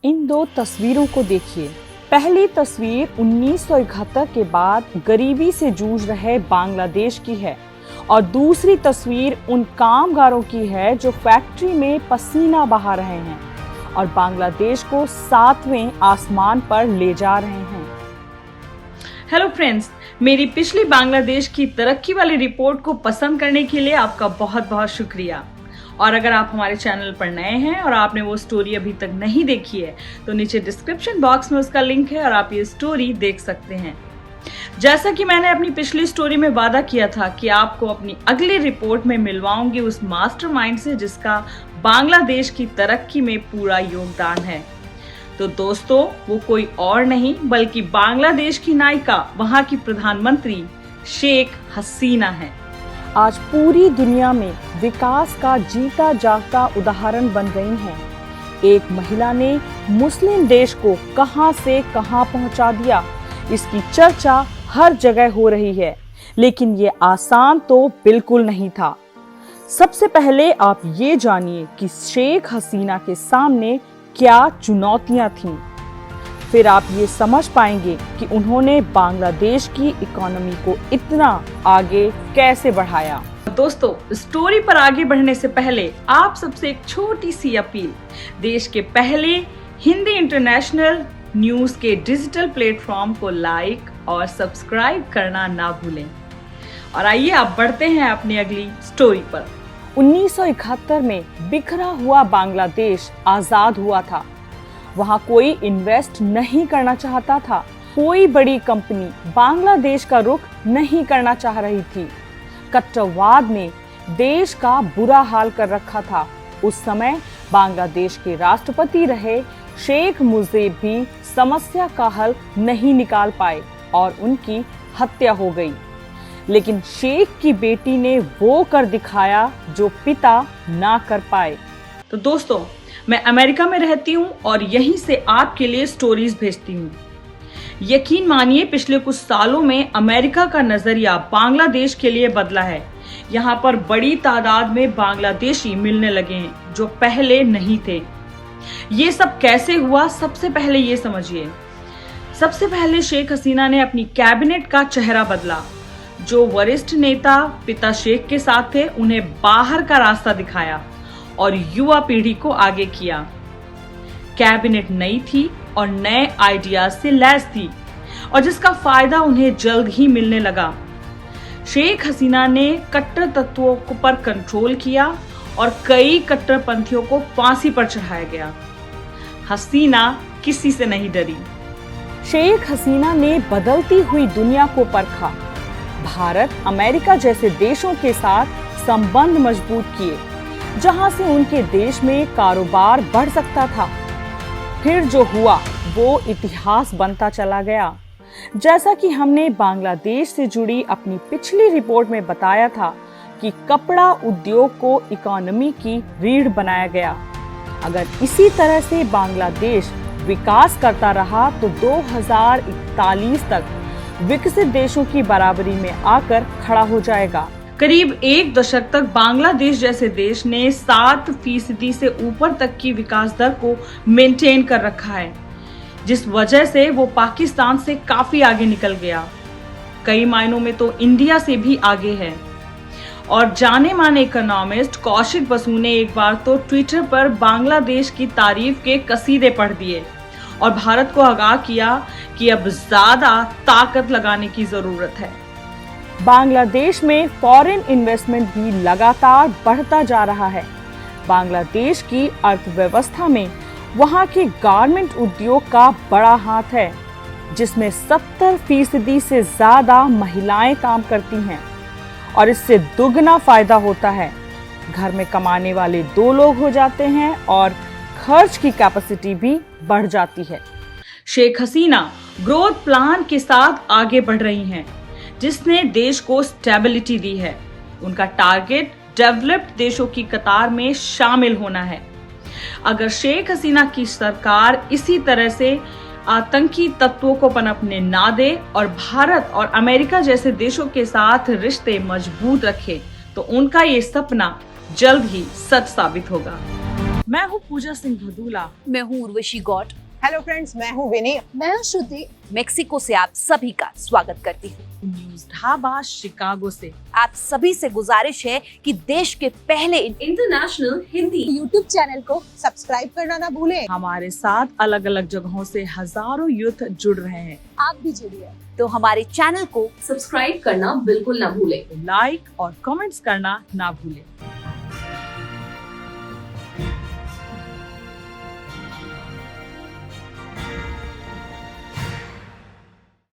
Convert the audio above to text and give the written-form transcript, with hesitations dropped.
इन दो तस्वीरों को देखिए। पहली तस्वीर 1971 के बाद गरीबी से जूझ रहे बांग्लादेश की है और दूसरी तस्वीर उन कामगारों की है जो फैक्ट्री में पसीना बहा रहे हैं और बांग्लादेश को 7वें आसमान पर ले जा रहे हैं। हेलो फ्रेंड्स, मेरी पिछली बांग्लादेश की तरक्की वाली रिपोर्ट को पसंद करने के लिए आपका बहुत बहुत शुक्रिया। और अगर आप हमारे चैनल पर नए हैं और आपने वो स्टोरी अभी तक नहीं देखी है तो नीचे डिस्क्रिप्शन बॉक्स में उसका लिंक है और आप ये स्टोरी देख सकते हैं। जैसा कि मैंने अपनी पिछली स्टोरी में वादा किया था कि आपको अपनी अगली रिपोर्ट में मिलवाऊंगी उस मास्टरमाइंड से जिसका बांग्लादेश की तरक्की में पूरा योगदान है। तो दोस्तों, वो कोई और नहीं बल्कि बांग्लादेश की नायिका, वहां की प्रधानमंत्री शेख हसीना है। आज पूरी दुनिया में विकास का जीता जागता उदाहरण बन गई हैं। एक महिला ने मुस्लिम देश को कहां से कहां पहुंचा दिया, इसकी चर्चा हर जगह हो रही है, लेकिन ये आसान तो बिल्कुल नहीं था। सबसे पहले आप ये जानिए कि शेख हसीना के सामने क्या चुनौतियां थीं। फिर आप ये समझ पाएंगे कि उन्होंने बांग्लादेश की इकोनॉमी को इतना आगे कैसे बढ़ाया। दोस्तों, स्टोरी पर आगे बढ़ने से पहले आप सबसे एक छोटी सी अपील। देश के पहले हिंदी इंटरनेशनल न्यूज के डिजिटल प्लेटफॉर्म को लाइक और सब्सक्राइब करना ना भूलें। और आइए आप बढ़ते हैं अपनी अगली स्टोरी पर। 1971 में बिखरा हुआ बांग्लादेश आजाद हुआ था। वहां कोई इन्वेस्ट नहीं करना चाहता था। कोई बड़ी कंपनी बांग्लादेश का रुख नहीं करना चाह रही थी। कट्टरवाद ने देश का बुरा हाल कर रखा था। उस समय बांग्लादेश के राष्ट्रपति रहे शेख मुजीब भी समस्या का हल नहीं निकाल पाए और उनकी हत्या हो गई। लेकिन शेख की बेटी ने वो कर दिखाया जो पिता ना कर पाए। तो दोस्तों, मैं अमेरिका में रहती हूँ और यहीं से आपके लिए स्टोरीज भेजती हूँ। यकीन मानिए, पिछले कुछ सालों में अमेरिका का नजरिया बांग्लादेश के लिए बदला है। यहाँ पर बड़ी तादाद में बांग्लादेशी मिलने लगे हैं जो पहले नहीं थे। ये सब कैसे हुआ, सबसे पहले ये समझिए। सबसे पहले शेख हसीना ने अपनी कैबिनेट का चेहरा बदला। जो वरिष्ठ नेता पिता शेख के साथ थे उन्हें बाहर का रास्ता दिखाया और युवा पीढ़ी को आगे किया। कैबिनेट नई थी और नए आइडियाज से लैस थी और जिसका फायदा उन्हें जल्द ही मिलने लगा। शेख हसीना ने कट्टर तत्वों पर कंट्रोल किया और कई कट्टरपंथियों को फांसी पर चढ़ाया गया। हसीना किसी से नहीं डरी। शेख हसीना ने बदलती हुई दुनिया को परखा। भारत, अमेरिका जैसे देशों के साथ संबंध मजबूत किए, जहां से उनके देश में कारोबार बढ़ सकता था। फिर जो हुआ वो इतिहास बनता चला गया। जैसा कि हमने बांग्लादेश से जुड़ी अपनी पिछली रिपोर्ट में बताया था कि कपड़ा उद्योग को इकोनॉमी की रीढ़ बनाया गया। अगर इसी तरह से बांग्लादेश विकास करता रहा तो 2041 तक विकसित देशों की बराबरी में आकर खड़ा हो जाएगा। करीब एक दशक तक बांग्लादेश जैसे देश ने 7% से ऊपर तक की विकास दर को मेंटेन कर रखा है, जिस वजह से वो पाकिस्तान से काफी आगे निकल गया। कई मायनों में तो इंडिया से भी आगे है। और जाने माने इकोनॉमिस्ट कौशिक बसु ने एक बार तो ट्विटर पर बांग्लादेश की तारीफ के कसीदे पढ़ दिए और भारत को आगाह किया कि अब ज्यादा ताकत लगाने की जरूरत है। बांग्लादेश में फॉरेन इन्वेस्टमेंट भी लगातार बढ़ता जा रहा है। बांग्लादेश की अर्थव्यवस्था में वहां के गारमेंट उद्योग का बड़ा हाथ है, जिसमें 70% से ज्यादा महिलाएं काम करती हैं और इससे दुगना फायदा होता है। घर में कमाने वाले 2 लोग हो जाते हैं और खर्च की कैपेसिटी भी बढ़ जाती है। शेख हसीना ग्रोथ प्लान के साथ आगे बढ़ रही हैं, जिसने देश को स्टेबिलिटी दी है। उनका टारगेट डेवलप्ड देशों की कतार में शामिल होना है। अगर शेख हसीना की सरकार इसी तरह से आतंकी तत्वों को पनपने ना दे और भारत और अमेरिका जैसे देशों के साथ रिश्ते मजबूत रखे तो उनका ये सपना जल्द ही सच साबित होगा। मैं हूँ पूजा सिंह भदूला। मैं हूँ उर्वशी गौट। हेलो फ्रेंड्स, मैं हूँ विनी। मैं हूँ श्रुति। मेक्सिको से आप सभी का स्वागत करती हूँ। न्यूज ढाबा शिकागो से आप सभी से गुजारिश है कि देश के पहले इंटरनेशनल हिंदी यूट्यूब चैनल को सब्सक्राइब करना ना भूलें। हमारे साथ अलग अलग जगहों से हजारों यूथ जुड़ रहे हैं। आप भी जुड़िए। तो हमारे चैनल को सब्सक्राइब करना बिल्कुल ना भूलें। लाइक और कमेंट्स करना ना भूलें।